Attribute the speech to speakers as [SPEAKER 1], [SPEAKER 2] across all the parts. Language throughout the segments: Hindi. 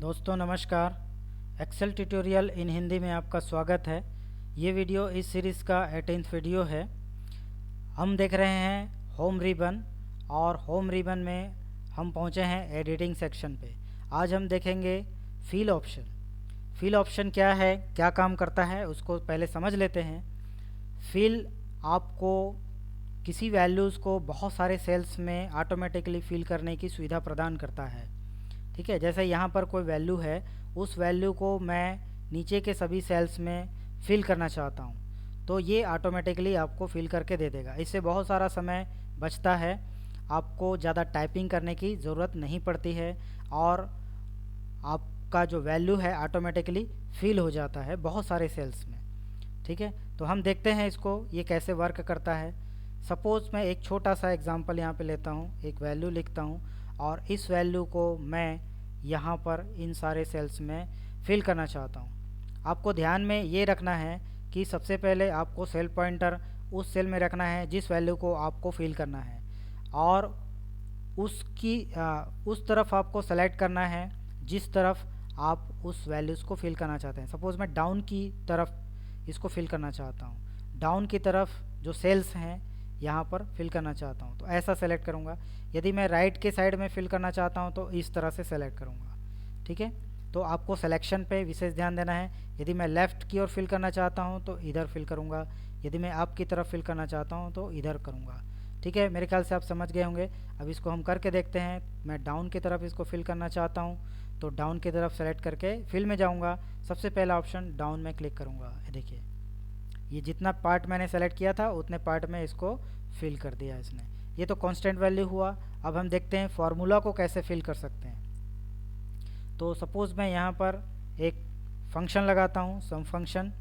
[SPEAKER 1] दोस्तों नमस्कार। एक्सेल ट्यूटोरियल इन हिंदी में आपका स्वागत है। ये वीडियो इस सीरीज़ का 18th वीडियो है। हम देख रहे हैं होम रिबन, और होम रिबन में हम पहुंचे हैं एडिटिंग सेक्शन पे। आज हम देखेंगे फिल ऑप्शन। फिल ऑप्शन क्या है, क्या काम करता है, उसको पहले समझ लेते हैं। फिल आपको किसी वैल्यूज़ को बहुत सारे सेल्स में ऑटोमेटिकली फिल करने की सुविधा प्रदान करता है। ठीक है, जैसे यहाँ पर कोई वैल्यू है, उस वैल्यू को मैं नीचे के सभी सेल्स में फिल करना चाहता हूँ, तो ये ऑटोमेटिकली आपको फिल करके दे देगा। इससे बहुत सारा समय बचता है, आपको ज़्यादा टाइपिंग करने की ज़रूरत नहीं पड़ती है, और आपका जो वैल्यू है ऑटोमेटिकली फिल हो जाता है बहुत सारे सेल्स में। ठीक है, तो हम देखते हैं इसको ये कैसे वर्क करता है। सपोज़ मैं एक छोटा सा एग्जांपल यहाँ पे लेता हूँ, एक वैल्यू लिखता हूँ, और इस वैल्यू को मैं यहाँ पर इन सारे सेल्स में फिल करना चाहता हूँ। आपको ध्यान में ये रखना है कि सबसे पहले आपको सेल पॉइंटर उस सेल में रखना है जिस वैल्यू को आपको फिल करना है, और उस तरफ आपको सेलेक्ट करना है जिस तरफ आप उस वैल्यूज़ को फिल करना चाहते हैं। सपोज़ मैं डाउन की तरफ इसको फिल करना चाहता हूँ, डाउन की तरफ जो सेल्स हैं यहाँ पर फिल करना चाहता हूँ, तो ऐसा सेलेक्ट करूँगा। यदि मैं राइट के साइड में फिल करना चाहता हूँ तो इस तरह से सेलेक्ट करूँगा। ठीक है, तो आपको सिलेक्शन पे विशेष ध्यान देना है। यदि मैं लेफ़्ट की ओर फिल करना चाहता हूँ तो इधर फिल करूँगा, यदि मैं अप की तरफ फिल करना चाहता हूँ तो इधर करूँगा। ठीक है, मेरे ख्याल से आप समझ गए होंगे। अब इसको हम करके देखते हैं। मैं डाउन की तरफ इसको फिल करना चाहता हूँ, तो डाउन की तरफ सेलेक्ट करके फिल में जाऊँगा। सबसे पहला ऑप्शन डाउन में क्लिक करूँगा। ये देखिए, ये जितना पार्ट मैंने सेलेक्ट किया था उतने पार्ट में इसको फिल कर दिया इसने। ये तो कांस्टेंट वैल्यू हुआ। अब हम देखते हैं फार्मूला को कैसे फिल कर सकते हैं। तो सपोज़ मैं यहाँ पर एक फंक्शन लगाता हूँ, सम फंक्शन।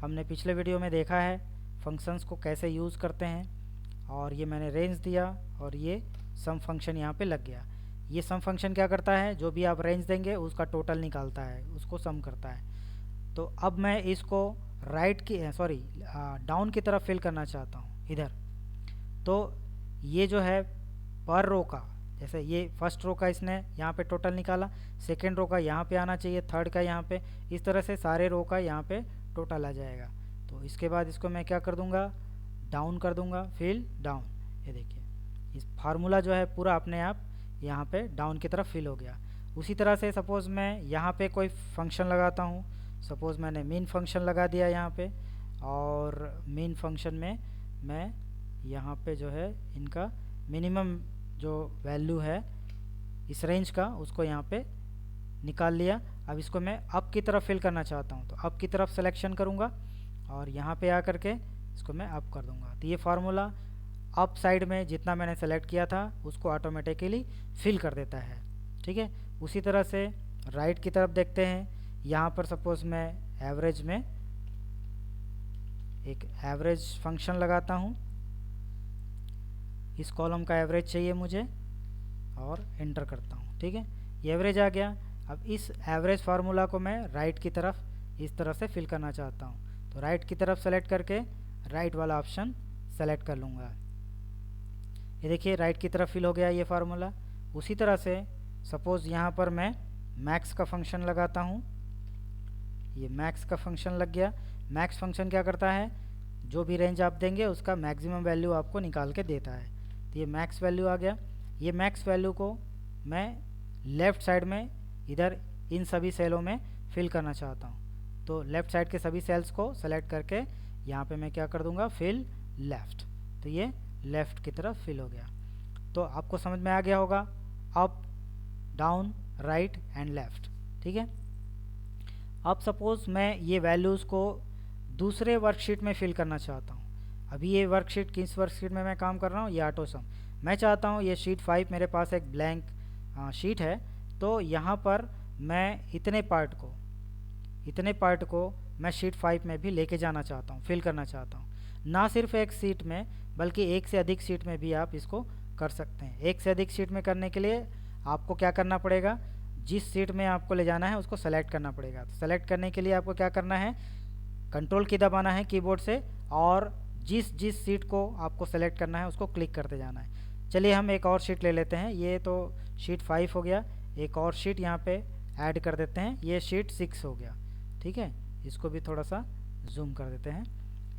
[SPEAKER 1] हमने पिछले वीडियो में देखा है फंक्शंस को कैसे यूज़ करते हैं, और ये मैंने रेंज दिया और ये सम फंक्शन यहाँ पे लग गया। ये सम फंक्शन क्या करता है, जो भी आप रेंज देंगे उसका टोटल निकालता है, उसको सम करता है। तो अब मैं इसको डाउन की तरफ फिल करना चाहता हूँ इधर। तो ये जो है पर रो का, जैसे ये फर्स्ट रो का इसने यहाँ पे टोटल निकाला, सेकेंड रो का यहाँ पे आना चाहिए, थर्ड का यहाँ पे, इस तरह से सारे रो का यहाँ पे टोटल आ जाएगा। तो इसके बाद इसको मैं क्या कर दूँगा, डाउन कर दूँगा, फिल डाउन। ये देखिए, इस फार्मूला जो है पूरा अपने आप यहाँ पे डाउन की तरफ फिल हो गया। उसी तरह से सपोज़ मैं यहाँ पे कोई फंक्शन लगाता हूँ। सपोज़ मैंने मीन फंक्शन लगा दिया यहाँ पे, और मीन फंक्शन में मैं यहाँ पे जो है इनका मिनिमम जो वैल्यू है इस रेंज का, उसको यहाँ पे निकाल लिया। अब इसको मैं अप की तरफ फिल करना चाहता हूँ, तो अप की तरफ सिलेक्शन करूँगा और यहाँ पे आकर के इसको मैं अप कर दूँगा। तो ये फार्मूला अप साइड में जितना मैंने सेलेक्ट किया था उसको ऑटोमेटिकली फिल कर देता है। ठीक है, उसी तरह से राइट की तरफ देखते हैं। यहाँ पर सपोज़ मैं एवरेज में एक एवरेज फंक्शन लगाता हूँ। इस कॉलम का एवरेज चाहिए मुझे, और एंटर करता हूँ। ठीक है, ये एवरेज आ गया। अब इस एवरेज फार्मूला को मैं राइट की तरफ इस तरह से फिल करना चाहता हूँ, तो राइट की तरफ सेलेक्ट करके राइट वाला ऑप्शन सेलेक्ट कर लूँगा। ये देखिए, राइट की तरफ फिल हो गया ये फार्मूला। उसी तरह से सपोज़ यहाँ पर मैं मैक्स का फंक्शन लगाता हूँ। ये मैक्स का फंक्शन लग गया। मैक्स फंक्शन क्या करता है, जो भी रेंज आप देंगे उसका मैक्सिमम वैल्यू आपको निकाल के देता है। तो ये मैक्स वैल्यू आ गया। ये मैक्स वैल्यू को मैं लेफ़्ट साइड में इधर इन सभी सेलों में फिल करना चाहता हूँ, तो लेफ़्ट साइड के सभी सेल्स को सेलेक्ट करके यहाँ पे मैं क्या कर दूँगा, फिल लेफ़्ट। तो ये लेफ़्ट की तरफ फिल हो गया। तो आपको समझ में आ गया होगा, up, down, right and left. ठीक है, अब सपोज़ मैं ये वैल्यूज़ को दूसरे वर्कशीट में फिल करना चाहता हूँ। अभी ये वर्कशीट किस वर्कशीट में मैं काम कर रहा हूँ, ये ऑटो सम। मैं चाहता हूँ ये शीट 5 मेरे पास एक ब्लैंक शीट है, तो यहाँ पर मैं इतने पार्ट को मैं शीट 5 में भी लेके जाना चाहता हूँ, फिल करना चाहता हूँ। ना सिर्फ एक शीट में बल्कि एक से अधिक शीट में भी आप इसको कर सकते हैं। एक से अधिक शीट में करने के लिए आपको क्या करना पड़ेगा, जिस शीट में आपको ले जाना है उसको सेलेक्ट करना पड़ेगा। तो सेलेक्ट करने के लिए आपको क्या करना है, कंट्रोल की दबाना है कीबोर्ड से, और जिस शीट को आपको सेलेक्ट करना है उसको क्लिक करते जाना है। चलिए हम एक और शीट ले लेते हैं। ये तो शीट 5 हो गया, एक और शीट यहाँ पे ऐड कर देते हैं। ये शीट 6 हो गया, ठीक है। इसको भी थोड़ा सा जूम कर देते हैं।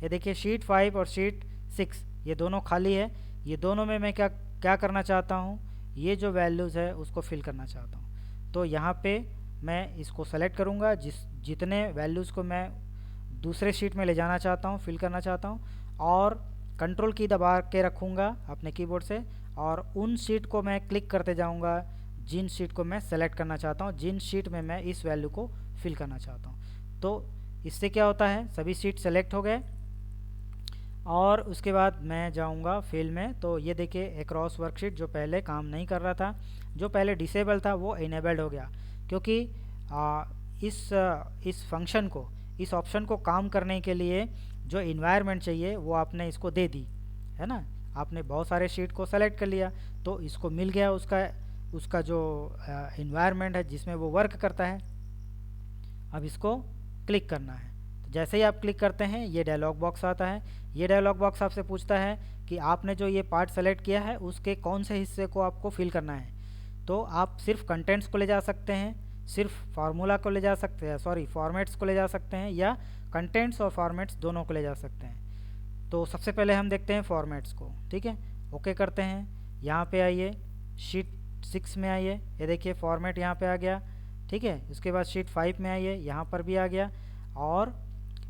[SPEAKER 1] ये देखिए शीट 5 और शीट 6 ये दोनों खाली है। ये दोनों में मैं क्या क्या करना चाहता हूँ, ये जो वैल्यूज़ है उसको फिल करना चाहता हूँ। तो यहाँ पे मैं इसको सेलेक्ट करूँगा, जितने वैल्यूज़ को मैं दूसरे शीट में ले जाना चाहता हूँ, फिल करना चाहता हूँ, और कंट्रोल की दबा के रखूँगा अपने कीबोर्ड से, और उन शीट को मैं क्लिक करते जाऊँगा जिन शीट को मैं सेलेक्ट करना चाहता हूँ, जिन शीट में मैं इस वैल्यू को फिल करना चाहता हूँ। तो इससे क्या होता है, सभी शीट सेलेक्ट हो गए और उसके बाद मैं जाऊंगा फिल में। तो ये देखिए एक्रॉस वर्कशीट जो पहले काम नहीं कर रहा था, जो पहले डिसेबल था, वो इनेबल्ड हो गया, क्योंकि इस फंक्शन को, इस ऑप्शन को काम करने के लिए जो इन्वायरमेंट चाहिए वो आपने इसको दे दी है ना। आपने बहुत सारे शीट को सेलेक्ट कर लिया तो इसको मिल गया उसका जो इन्वायरमेंट है जिसमें वो वर्क करता है। अब इसको क्लिक करना है। तो जैसे ही आप क्लिक करते हैं ये डायलॉग बॉक्स आता है। ये डायलॉग बॉक्स आपसे पूछता है कि आपने जो ये पार्ट सेलेक्ट किया है उसके कौन से हिस्से को आपको फिल करना है। तो आप सिर्फ कंटेंट्स को ले जा सकते हैं, सिर्फ फार्मूला को ले जा सकते हैं, सॉरी फॉर्मेट्स को ले जा सकते हैं, या कंटेंट्स और फॉर्मेट्स दोनों को ले जा सकते हैं। तो सबसे पहले हम देखते हैं फॉर्मेट्स को, ठीक है। ओके करते हैं, यहाँ पे आइए, शीट 6 में आइए, ये देखिए फॉर्मेट यहाँ पे आ गया, ठीक है। उसके बाद शीट 5 में आइए, यहाँ पर भी आ गया, और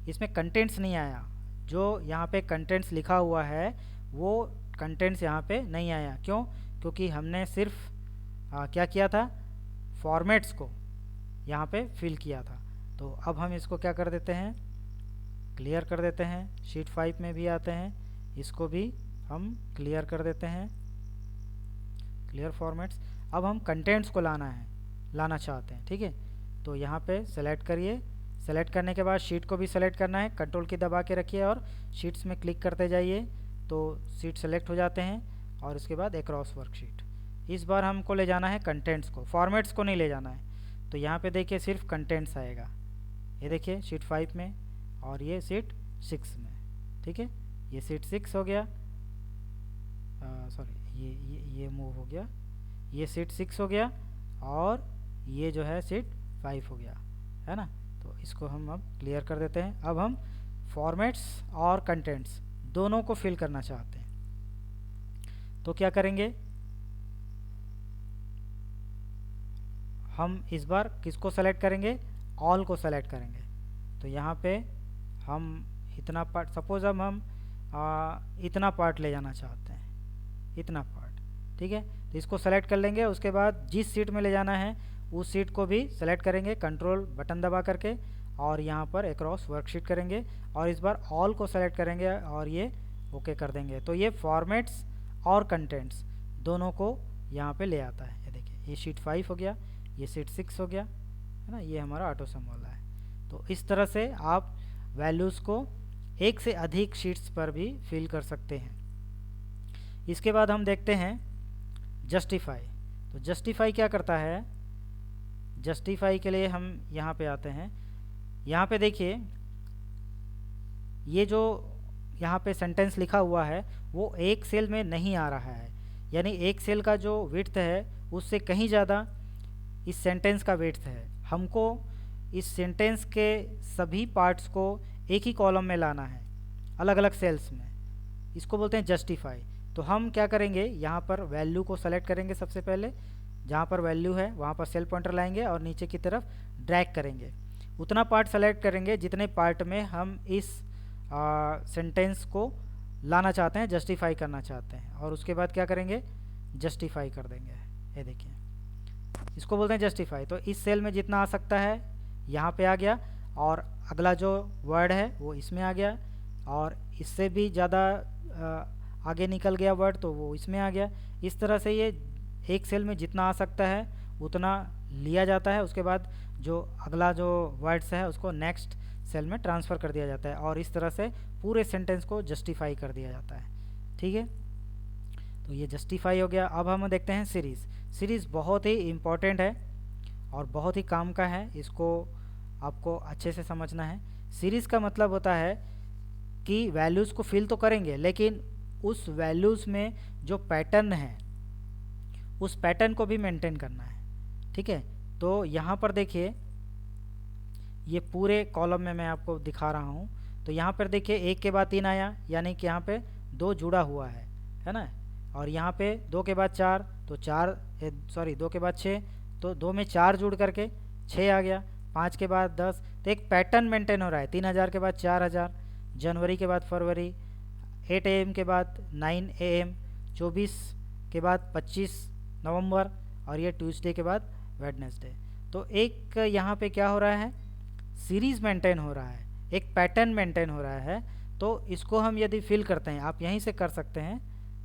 [SPEAKER 1] इसमें कंटेंट्स नहीं आया। जो यहाँ पे कंटेंट्स लिखा हुआ है वो कंटेंट्स यहाँ पे नहीं आया। क्यों? क्योंकि हमने सिर्फ क्या किया था, फॉर्मेट्स को यहाँ पे फिल किया था। तो अब हम इसको क्या कर देते हैं, क्लियर कर देते हैं। शीट 5 में भी आते हैं, इसको भी हम क्लियर कर देते हैं, क्लियर फॉर्मेट्स। अब हम कंटेंट्स को लाना चाहते हैं, ठीक है। तो यहाँ पे सेलेक्ट करिए, सेलेक्ट करने के बाद शीट को भी सेलेक्ट करना है, कंट्रोल की दबा के रखिए और शीट्स में क्लिक करते जाइए तो शीट सेलेक्ट हो जाते हैं। और उसके बाद एक्रॉस वर्कशीट, इस बार हमको ले जाना है कंटेंट्स को, फॉर्मेट्स को नहीं ले जाना है। तो यहाँ पे देखिए सिर्फ कंटेंट्स आएगा, ये देखिए शीट 5 में और ये शीट 6 में, ठीक है। ये शीट 6 हो गया, सॉरी ये मूव हो गया, ये शीट 6 हो गया और ये जो है शीट 5 हो गया, है ना। तो इसको हम अब क्लियर कर देते हैं। अब हम फॉर्मेट्स और कंटेंट्स दोनों को फिल करना चाहते हैं, तो क्या करेंगे, हम इस बार किसको सेलेक्ट करेंगे, ऑल को सेलेक्ट करेंगे। तो यहाँ पे हम इतना पार्ट, सपोज हम इतना पार्ट ले जाना चाहते हैं, इतना पार्ट, ठीक है। तो इसको सेलेक्ट कर लेंगे। उसके बाद जिस सीट में ले जाना है उस सीट को भी सेलेक्ट करेंगे, कंट्रोल बटन दबा करके, और यहाँ पर एक्रॉस वर्कशीट करेंगे और इस बार ऑल को सेलेक्ट करेंगे और ये ओके कर देंगे। तो ये फॉर्मेट्स और कंटेंट्स दोनों को यहाँ पे ले आता है। ये देखिए ये शीट 5 हो गया, ये शीट 6 हो गया, है ना। ये हमारा ऑटो सम वाला है। तो इस तरह से आप वैल्यूज़ को एक से अधिक शीट्स पर भी फिल कर सकते हैं। इसके बाद हम देखते हैं जस्टिफाई। तो जस्टिफाई क्या करता है, जस्टिफाई के लिए हम यहाँ पे आते हैं। यहाँ पे देखिए ये जो यहाँ पे सेंटेंस लिखा हुआ है वो एक सेल में नहीं आ रहा है, यानी एक सेल का जो विड्थ है उससे कहीं ज़्यादा इस सेंटेंस का विड्थ है। हमको इस सेंटेंस के सभी पार्ट्स को एक ही कॉलम में लाना है, अलग अलग सेल्स में। इसको बोलते हैं जस्टिफाई। तो हम क्या करेंगे, यहाँ पर वैल्यू को सेलेक्ट करेंगे, सबसे पहले जहाँ पर वैल्यू है वहाँ पर सेल पॉइंटर लाएंगे और नीचे की तरफ ड्रैग करेंगे। उतना पार्ट सेलेक्ट करेंगे जितने पार्ट में हम इस सेंटेंस को लाना चाहते हैं, जस्टिफाई करना चाहते हैं, और उसके बाद क्या करेंगे, जस्टिफाई कर देंगे। ये देखिए इसको बोलते हैं जस्टिफाई। तो इस सेल में जितना आ सकता है यहाँ पे आ गया, और अगला जो वर्ड है वो इसमें आ गया, और इससे भी ज़्यादा आगे निकल गया वर्ड तो वो इसमें आ गया। इस तरह से ये एक सेल में जितना आ सकता है उतना लिया जाता है। उसके बाद जो अगला जो वर्ड्स है उसको नेक्स्ट सेल में ट्रांसफ़र कर दिया जाता है, और इस तरह से पूरे सेंटेंस को जस्टिफाई कर दिया जाता है, ठीक है। तो ये जस्टिफाई हो गया। अब हम देखते हैं सीरीज़। सीरीज़ बहुत ही इम्पॉर्टेंट है और बहुत ही काम का है, इसको आपको अच्छे से समझना है। सीरीज़ का मतलब होता है कि वैल्यूज़ को फिल तो करेंगे, लेकिन उस वैल्यूज़ में जो पैटर्न है उस पैटर्न को भी मेंटेन करना है, ठीक है। तो यहाँ पर देखिए ये पूरे कॉलम में मैं आपको दिखा रहा हूँ। तो यहाँ पर देखिए 1 के बाद 3 आया, यानी कि यहाँ पे 2 जुड़ा हुआ है ना। और यहाँ पे 2 के बाद 4, तो 2 के बाद 6, तो 2 में 4 जुड़ करके 6 आ गया। 5 के बाद 10, तो एक पैटर्न मेंटेन हो रहा है। 3000 के बाद 4000, जनवरी के बाद फरवरी, 8 AM के बाद 9 AM, 24 के बाद 25 नवंबर, और ये ट्यूसडे के बाद वेडनेसडे। तो एक यहाँ पे क्या हो रहा है, सीरीज़ मेंटेन हो रहा है, एक पैटर्न मेंटेन हो रहा है। तो इसको हम यदि फिल करते हैं, आप यहीं से कर सकते हैं,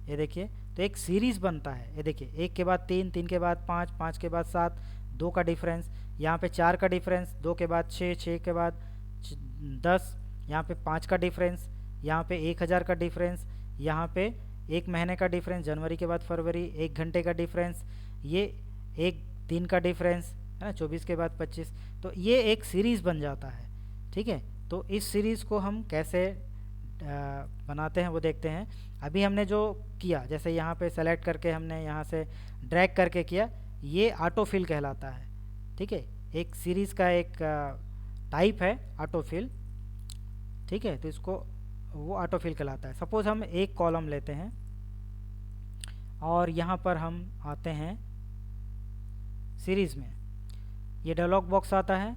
[SPEAKER 1] ये देखिए, तो एक सीरीज़ बनता है। ये देखिए 1 के बाद 3, 3 के बाद 5, 5 के बाद 7, 2 का डिफरेंस, यहाँ पे 4 का डिफरेंस, 2 के बाद 6, 6 के बाद 10, यहाँ पे 5 का डिफरेंस, यहाँ पे 1000 का डिफरेंस, यहाँ पे 1 महीने का डिफरेंस, जनवरी के बाद फरवरी, 1 घंटे का डिफरेंस, ये 1 दिन का डिफरेंस है ना, 24 के बाद 25। तो ये एक सीरीज़ बन जाता है। ठीक है, तो इस सीरीज़ को हम कैसे बनाते हैं वो देखते हैं। अभी हमने जो किया, जैसे यहाँ पे सेलेक्ट करके हमने यहाँ से ड्रैग करके किया, ये ऑटोफिल कहलाता है। ठीक है, एक सीरीज़ का एक टाइप है ऑटोफिल। ठीक है, तो इसको वो ऑटोफिल कहलाता है। सपोज़ हम एक कॉलम लेते हैं और यहाँ पर हम आते हैं सीरीज़ में, ये डायलॉग बॉक्स आता है।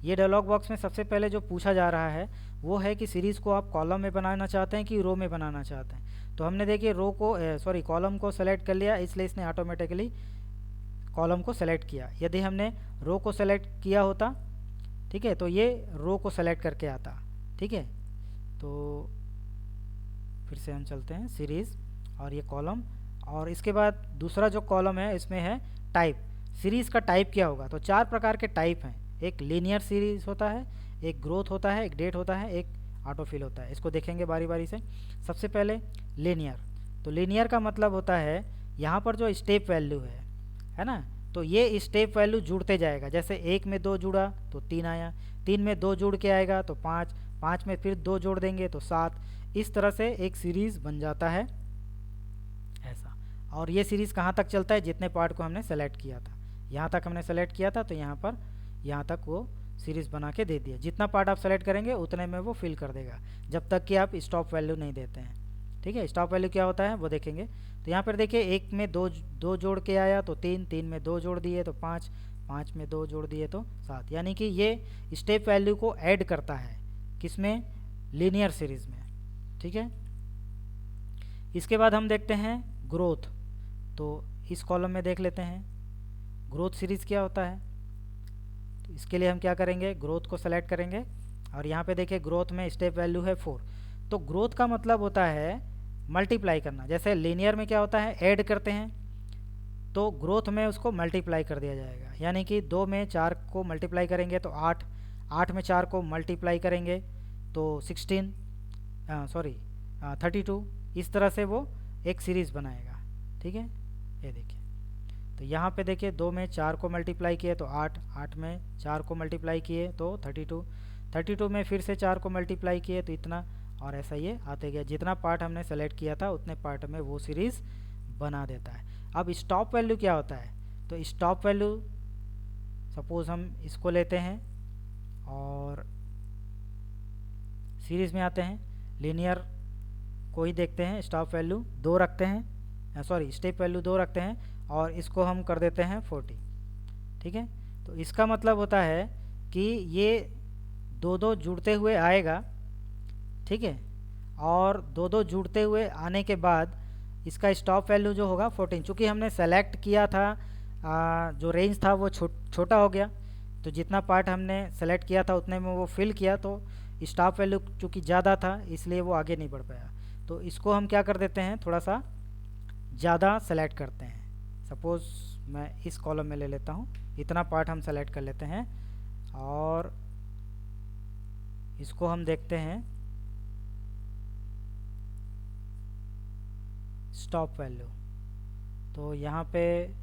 [SPEAKER 1] ये डायलॉग बॉक्स में सबसे पहले जो पूछा जा रहा है वो है कि सीरीज़ को आप कॉलम में बनाना चाहते हैं कि रो में बनाना चाहते हैं। तो हमने देखिए कॉलम को सेलेक्ट कर लिया, इसलिए इसने ऑटोमेटिकली कॉलम को सेलेक्ट किया। यदि हमने रो को सेलेक्ट किया होता, ठीक है, तो ये रो को सेलेक्ट करके आता। ठीक है, तो फिर से हम चलते हैं सीरीज़ और ये कॉलम, और इसके बाद दूसरा जो कॉलम है इसमें है टाइप। सीरीज़ का टाइप क्या होगा, तो 4 प्रकार के टाइप हैं। एक लीनियर सीरीज़ होता है, एक ग्रोथ होता है, एक डेट होता है, एक ऑटोफिल होता है। इसको देखेंगे बारी बारी से। सबसे पहले लीनियर। तो लीनियर का मतलब होता है यहाँ पर जो स्टेप वैल्यू है ना, तो ये स्टेप वैल्यू जुड़ते जाएगा। जैसे 1 में 2 जुड़ा तो 3 आया, 3 में 2 जुड़ के आएगा तो 5, 5 में फिर 2 जोड़ देंगे तो 7। इस तरह से एक सीरीज़ बन जाता है ऐसा। और ये सीरीज़ कहाँ तक चलता है, जितने पार्ट को हमने सेलेक्ट किया था। यहाँ तक हमने सेलेक्ट किया था तो यहाँ तक वो सीरीज़ बना के दे दिया। जितना पार्ट आप सेलेक्ट करेंगे उतने में वो फिल कर देगा, जब तक कि आप स्टॉप वैल्यू नहीं देते हैं। ठीक है, स्टॉप वैल्यू क्या होता है वो देखेंगे। तो यहाँ पर देखिए 1 में 2 जोड़ के आया तो 3, 3 में 2 जोड़ दिए तो 5, 5 में 2 जोड़ दिए तो 7। यानी कि ये स्टेप वैल्यू को ऐड करता है, किसमें, लीनियर सीरीज़ में। ठीक है, इसके बाद हम देखते हैं ग्रोथ। तो इस कॉलम में देख लेते हैं ग्रोथ सीरीज़ क्या होता है। तो इसके लिए हम क्या करेंगे, ग्रोथ को सेलेक्ट करेंगे और यहाँ पे देखिए ग्रोथ में स्टेप वैल्यू है 4। तो ग्रोथ का मतलब होता है मल्टीप्लाई करना। जैसे लीनियर में क्या होता है, ऐड करते हैं, तो ग्रोथ में उसको मल्टीप्लाई कर दिया जाएगा। यानी कि 2 में 4 को मल्टीप्लाई करेंगे तो 8, 8 में 4 को मल्टीप्लाई करेंगे तो 32। इस तरह से वो एक सीरीज़ बनाएगा। ठीक है, ये देखिए, तो यहाँ पे देखिए 2 में 4 को मल्टीप्लाई किए तो 8, 8 में 4 को मल्टीप्लाई किए तो 32, 32 में फिर से 4 को मल्टीप्लाई किए तो इतना, और ऐसा ये आते गया। जितना पार्ट हमने सेलेक्ट किया था उतने पार्ट में वो सीरीज़ बना देता है। अब स्टॉप वैल्यू क्या होता है, तो स्टॉप वैल्यू सपोज़ हम इसको लेते हैं और सीरीज़ में आते हैं, लीनियर को ही देखते हैं, स्टॉप वैल्यू 2 रखते हैं, स्टेप वैल्यू 2 रखते हैं और इसको हम कर देते हैं 40। ठीक है, तो इसका मतलब होता है कि ये 2 जुड़ते हुए आएगा। ठीक है, और 2 जुड़ते हुए आने के बाद इसका स्टॉप वैल्यू जो होगा 14। चूँकि हमने सेलेक्ट किया था जो रेंज था वो छोटा हो गया, तो जितना पार्ट हमने सेलेक्ट किया था उतने में वो फिल किया, तो स्टॉप वैल्यू चूँकि ज़्यादा था इसलिए वो आगे नहीं बढ़ पाया। तो इसको हम क्या कर देते हैं, थोड़ा सा ज़्यादा सेलेक्ट करते हैं। सपोज़ मैं इस कॉलम में ले लेता हूँ, इतना पार्ट हम सेलेक्ट कर लेते हैं और इसको हम देखते हैं स्टॉप वैल्यू। तो यहाँ पे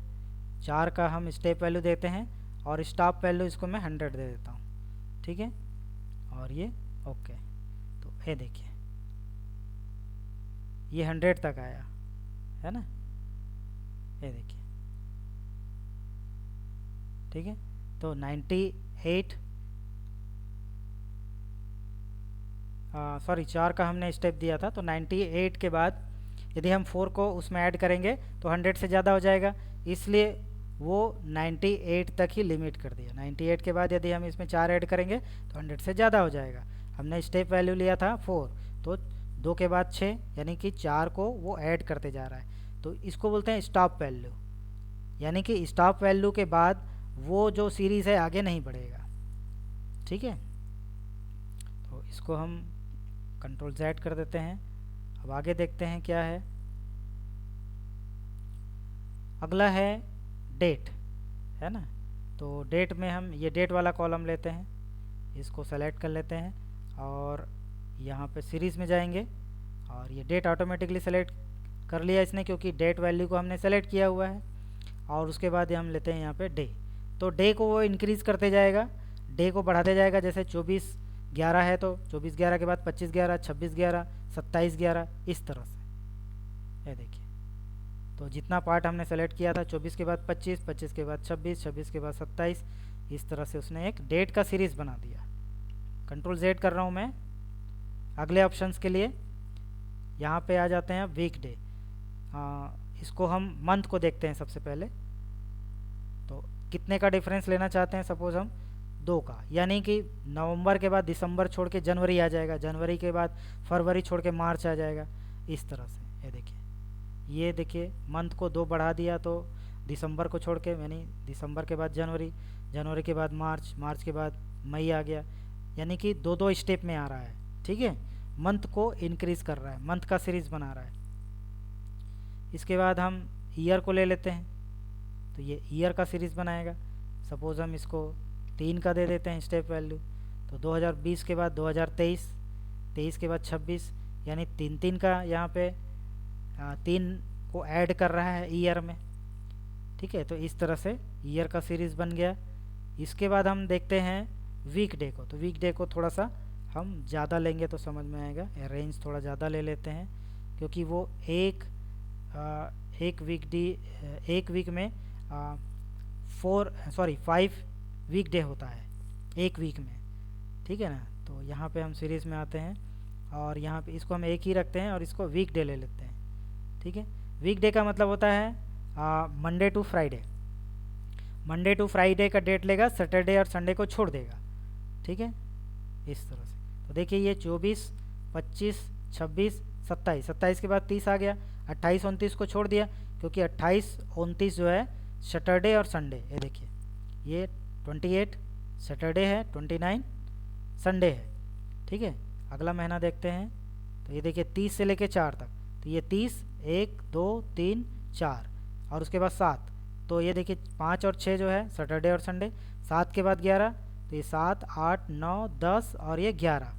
[SPEAKER 1] 4 का हम स्टेप वैल्यू देते हैं और स्टॉप वैल्यू इसको मैं 100 दे देता हूँ। ठीक है, और ये ओके। तो ये देखिए ये 100 तक आया है ना, ये देखिए। ठीक है, तो 98 सॉरी 4 का हमने स्टेप दिया था, तो 98 के बाद यदि हम 4 को उसमें ऐड करेंगे तो 100 से ज़्यादा हो जाएगा, इसलिए वो 98 तक ही लिमिट कर दिया। 98 के बाद यदि हम इसमें 4 ऐड करेंगे तो 100 से ज़्यादा हो जाएगा। हमने स्टेप वैल्यू लिया था 4, तो 2 के बाद 6, यानी कि 4 को वो ऐड करते जा रहा है, तो इसको बोलते हैं स्टॉप वैल्यू। यानी कि स्टॉप वैल्यू के बाद वो जो सीरीज़ है आगे नहीं बढ़ेगा। ठीक है, तो इसको हम कंट्रोल Z कर देते हैं। अब आगे देखते हैं क्या है। अगला है डेट, है ना। तो डेट में हम ये डेट वाला कॉलम लेते हैं, इसको सेलेक्ट कर लेते हैं और यहाँ पे सीरीज़ में जाएंगे और ये डेट ऑटोमेटिकली सेलेक्ट कर लिया इसने, क्योंकि डेट वैल्यू को हमने सेलेक्ट किया हुआ है। और उसके बाद हम लेते हैं यहाँ पे डे, तो डे को वो इंक्रीज़ करते जाएगा, डे को बढ़ाते जाएगा। जैसे 24/11 है तो 24/11 के बाद 25/11, 26/11, 27/11, इस तरह से। ये देखिए, तो जितना पार्ट हमने सेलेक्ट किया था 24 के बाद 25, 25 के बाद 26, 26 के बाद 27, इस तरह से उसने एक डेट का सीरीज़ बना दिया। कंट्रोल Z कर रहा हूँ मैं। अगले ऑप्शंस के लिए यहाँ पे आ जाते हैं वीक डे। इसको हम मंथ को देखते हैं सबसे पहले। तो कितने का डिफरेंस लेना चाहते हैं, सपोज हम 2 का, यानी कि नवंबर के बाद दिसंबर छोड़ के जनवरी आ जाएगा, जनवरी के बाद फरवरी छोड़ के मार्च आ जाएगा, इस तरह से। ये देखिए मंथ को 2 बढ़ा दिया तो दिसंबर को छोड़ के, यानी दिसंबर के बाद जनवरी, जनवरी के बाद मार्च, मार्च के बाद मई आ गया, यानी कि 2-2 स्टेप में आ रहा है। ठीक है, मंथ को इंक्रीज़ कर रहा है, मंथ का सीरीज़ बना रहा है। इसके बाद हम ईयर को ले लेते हैं, तो ये ईयर का सीरीज़ बनाएगा। सपोज़ हम इसको 3 का दे देते हैं स्टेप वैल्यू, तो 2020 के बाद 2023, 23 के बाद 26, यानी 3-3 का यहाँ पे 3 को ऐड कर रहा है ईयर में। ठीक है, तो इस तरह से ईयर का सीरीज़ बन गया। इसके बाद हम देखते हैं वीक डे को, तो वीक डे को थोड़ा सा हम ज़्यादा लेंगे तो समझ में आएगा, रेंज थोड़ा ज़्यादा ले लेते हैं, क्योंकि वो एक वीक में 5 वीक डे होता है एक वीक में। ठीक है ना, तो यहाँ पे हम सीरीज़ में आते हैं और यहाँ पे इसको हम एक ही रखते हैं और इसको वीक डे ले लेते हैं। ठीक है, वीक डे का मतलब होता है Monday to Friday. Monday to Friday का डेट लेगा, सैटरडे और संडे को छोड़ देगा। ठीक है, इस तरह से। तो देखिए ये 24, 25, 26, 27, 27 के बाद 30 आ गया, 28, 29 को छोड़ दिया, क्योंकि 28, 29 जो है सैटरडे और संडे। ये देखिए ये 28 सैटरडे है, 29 संडे है। ठीक है, अगला महीना देखते हैं, तो ये देखिए 30 से लेके 4 तक, तो ये 30, 1, 2, 3, 4 और उसके बाद 7, तो ये देखिए 5 और 6 जो है सैटरडे और संडे। 7 के बाद 11, तो ये 7, 8, 9, 10 और ये 11।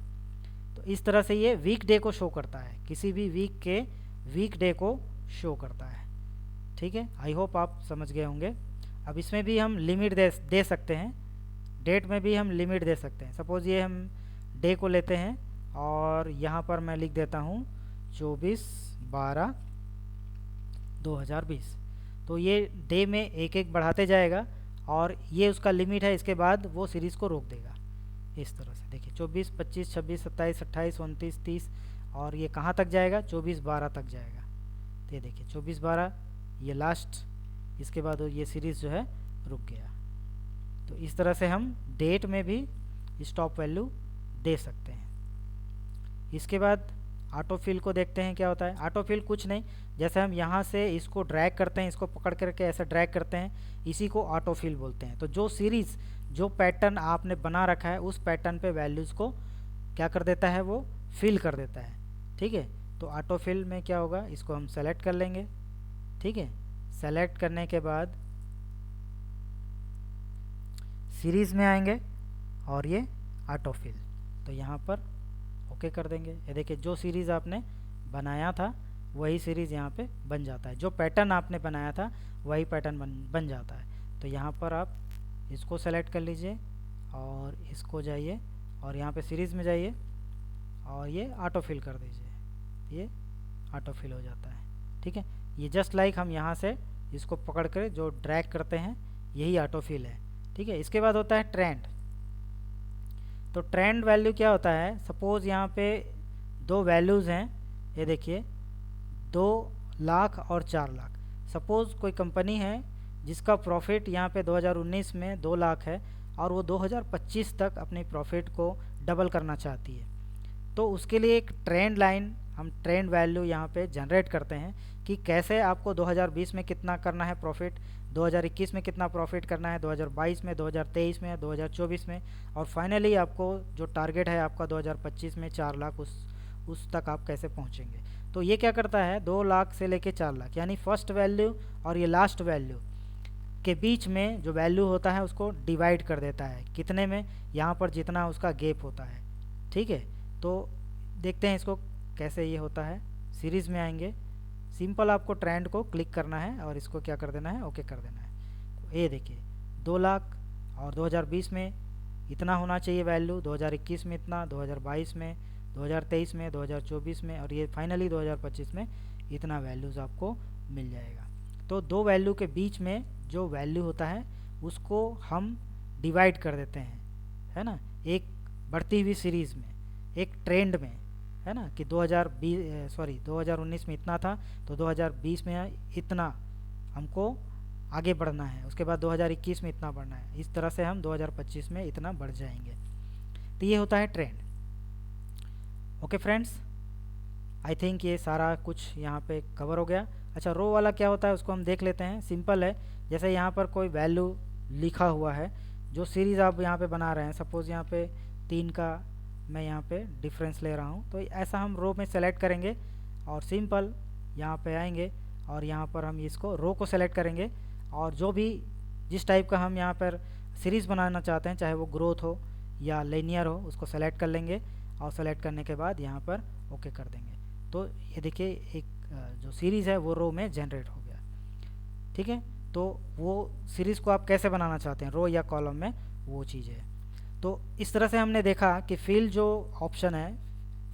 [SPEAKER 1] तो इस तरह से ये वीक डे को शो करता है, किसी भी वीक के वीक डे को शो करता है। ठीक है, आई होप आप समझ गए होंगे। अब इसमें भी हम लिमिट दे सकते हैं, डेट में भी हम लिमिट दे सकते हैं। सपोज़ ये हम डे को लेते हैं और यहाँ पर मैं लिख देता हूँ 24/12/2020। तो ये डे में एक एक बढ़ाते जाएगा और ये उसका लिमिट है, इसके बाद वो सीरीज़ को रोक देगा। इस तरह से देखिए 24, 25, 26, 27, 28, 29, 30 और ये कहाँ तक जाएगा, 24/12 तक जाएगा। तो ये देखिए 24/12 ये लास्ट, इसके बाद ये सीरीज़ जो है रुक गया। तो इस तरह से हम डेट में भी स्टॉप वैल्यू दे सकते हैं। इसके बाद ऑटोफिल को देखते हैं क्या होता है। ऑटोफिल कुछ नहीं, जैसे हम यहाँ से इसको ड्रैग करते हैं, इसको पकड़ करके ऐसे ड्रैग करते हैं, इसी को ऑटोफिल बोलते हैं। तो जो सीरीज़, जो पैटर्न आपने बना रखा है उस पैटर्न पे वैल्यूज़ को क्या कर देता है, वो फिल कर देता है। ठीक है, तो ऑटोफिल में क्या होगा, इसको हम सेलेक्ट कर लेंगे। ठीक है, सेलेक्ट करने के बाद सीरीज़ में आएंगे और ये ऑटोफिल, तो यहाँ पर ओके कर देंगे। ये देखिए जो सीरीज़ आपने बनाया था वही सीरीज़ यहाँ पे बन जाता है, जो पैटर्न आपने बनाया था वही पैटर्न बन जाता है। तो यहाँ पर आप इसको सेलेक्ट कर लीजिए और इसको जाइए और यहाँ पे सीरीज़ में जाइए और ये ऑटोफिल कर दीजिए, ये ऑटोफिल हो जाता है। ठीक है, ये जस्ट लाइक हम यहाँ से इसको पकड़ कर जो ड्रैग करते हैं यही ऑटोफिल है। ठीक है। इसके बाद होता है ट्रेंड। तो ट्रेंड वैल्यू क्या होता है, सपोज यहाँ पे दो वैल्यूज़ हैं, ये देखिए 2 लाख और 4 लाख। सपोज कोई कंपनी है जिसका प्रॉफिट यहाँ पे 2019 में 2 लाख है और वो 2025 तक अपनी प्रॉफिट को डबल करना चाहती है, तो उसके लिए एक ट्रेंड लाइन, हम ट्रेंड वैल्यू यहाँ पे जनरेट करते हैं कि कैसे आपको 2020 में कितना करना है प्रॉफिट, 2021 में कितना प्रॉफिट करना है, 2022 में, 2023 में, 2024 में, और फाइनली आपको जो टारगेट है आपका 2025 में 4 लाख, उस तक आप कैसे पहुँचेंगे। तो ये क्या करता है, 2 लाख से लेके 4 लाख, यानी फर्स्ट वैल्यू और ये लास्ट वैल्यू के बीच में जो वैल्यू होता है उसको डिवाइड कर देता है, कितने में, यहाँ पर जितना उसका गैप होता है। ठीक है, तो देखते हैं इसको कैसे ये होता है। सीरीज़ में आएंगे, सिंपल आपको ट्रेंड को क्लिक करना है और इसको क्या कर देना है, ओके कर देना है। तो ये देखिए 2 लाख और 2020 में इतना होना चाहिए वैल्यू, 2021 में इतना, 2022 में, 2023 में, 2024 में, और ये फाइनली 2025 में इतना वैल्यूज़ आपको मिल जाएगा। तो दो वैल्यू के बीच में जो वैल्यू होता है उसको हम डिवाइड कर देते हैं, है ना, एक बढ़ती हुई सीरीज़ में, एक ट्रेंड में, है ना, कि 2019 में इतना था तो 2020 में इतना हमको आगे बढ़ना है, उसके बाद 2021 में इतना बढ़ना है, इस तरह से हम 2025 में इतना बढ़ जाएंगे। तो ये होता है trend. Okay friends, I think ये सारा कुछ यहाँ पे कवर हो गया। अच्छा, रो वाला क्या होता है उसको हम देख लेते हैं। सिंपल है, जैसे यहाँ पर कोई वैल्यू लिखा हुआ है, जो सीरीज़ आप यहाँ पे बना रहे हैं, सपोज़ यहाँ पे 3 का मैं यहाँ पे डिफरेंस ले रहा हूँ, तो ऐसा हम रो में सेलेक्ट करेंगे और सिंपल यहाँ पे आएंगे और यहाँ पर हम इसको रो को सेलेक्ट करेंगे और जो भी जिस टाइप का हम यहाँ पर सीरीज़ बनाना चाहते हैं, चाहे वो ग्रोथ हो या लीनियर हो, उसको सेलेक्ट कर लेंगे और सेलेक्ट करने के बाद यहाँ पर ओके कर देंगे। तो ये देखिए एक जो सीरीज़ है वो रो में जनरेट हो गया। ठीक है, तो वो सीरीज़ को आप कैसे बनाना चाहते हैं, रो या कॉलम में, वो चीज़ है। तो इस तरह से हमने देखा कि फील्ड जो ऑप्शन है,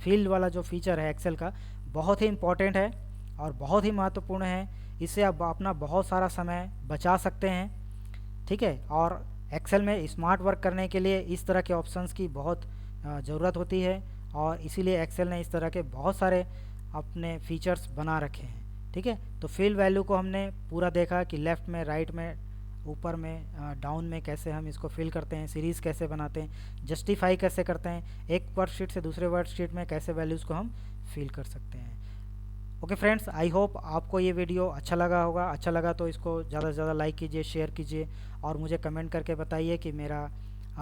[SPEAKER 1] फील्ड वाला जो फीचर है एक्सेल का, बहुत ही इम्पॉर्टेंट है और बहुत ही महत्वपूर्ण है। इससे आप अपना बहुत सारा समय बचा सकते हैं। ठीक है, और एक्सेल में स्मार्ट वर्क करने के लिए इस तरह के ऑप्शंस की बहुत ज़रूरत होती है और इसीलिए एक्सेल ने इस तरह के बहुत सारे अपने फीचर्स बना रखे हैं। ठीक है, तो फील्ड वैल्यू को हमने पूरा देखा कि लेफ़्ट में, राइट में, ऊपर में, डाउन में कैसे हम इसको फिल करते हैं, सीरीज़ कैसे बनाते हैं, जस्टिफाई कैसे करते हैं, एक वर्कशीट से दूसरे वर्कशीट में कैसे वैल्यूज़ को हम फिल कर सकते हैं। ओके फ्रेंड्स, आई होप आपको ये वीडियो अच्छा लगा होगा। अच्छा लगा तो इसको ज़्यादा से ज़्यादा लाइक कीजिए, शेयर कीजिए और मुझे कमेंट करके बताइए कि मेरा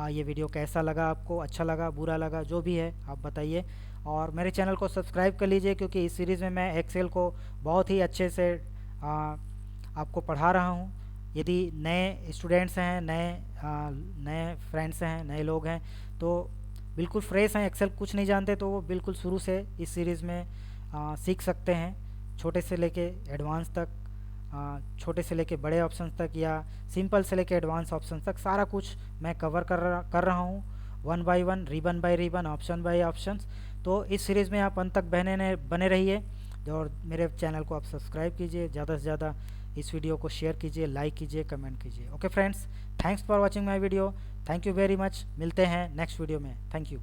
[SPEAKER 1] ये वीडियो कैसा लगा आपको, अच्छा लगा, बुरा लगा, जो भी है आप बताइए। और मेरे चैनल को सब्सक्राइब कर लीजिए क्योंकि इस सीरीज़ में मैं एक्सेल को बहुत ही अच्छे से आपको पढ़ा रहा हूँ। यदि नए स्टूडेंट्स हैं, नए फ्रेंड्स हैं, नए लोग हैं, तो बिल्कुल फ्रेश हैं, एक्सेल कुछ नहीं जानते, तो वो बिल्कुल शुरू से इस सीरीज़ में सीख सकते हैं, छोटे से लेके एडवांस तक, छोटे से लेके बड़े ऑप्शन तक या सिंपल से लेके एडवांस ऑप्शन तक सारा कुछ मैं कवर कर रहा हूँ, 1 by 1, ribbon by ribbon, option by option. तो इस सीरीज़ में आप अंत तक बने रहिए और मेरे चैनल को आप सब्सक्राइब कीजिए, ज़्यादा से ज़्यादा इस वीडियो को शेयर कीजिए, लाइक कीजिए, कमेंट कीजिए। Okay friends, thanks for watching my video, thank you very much. मिलते हैं नेक्स्ट वीडियो में, थैंक यू।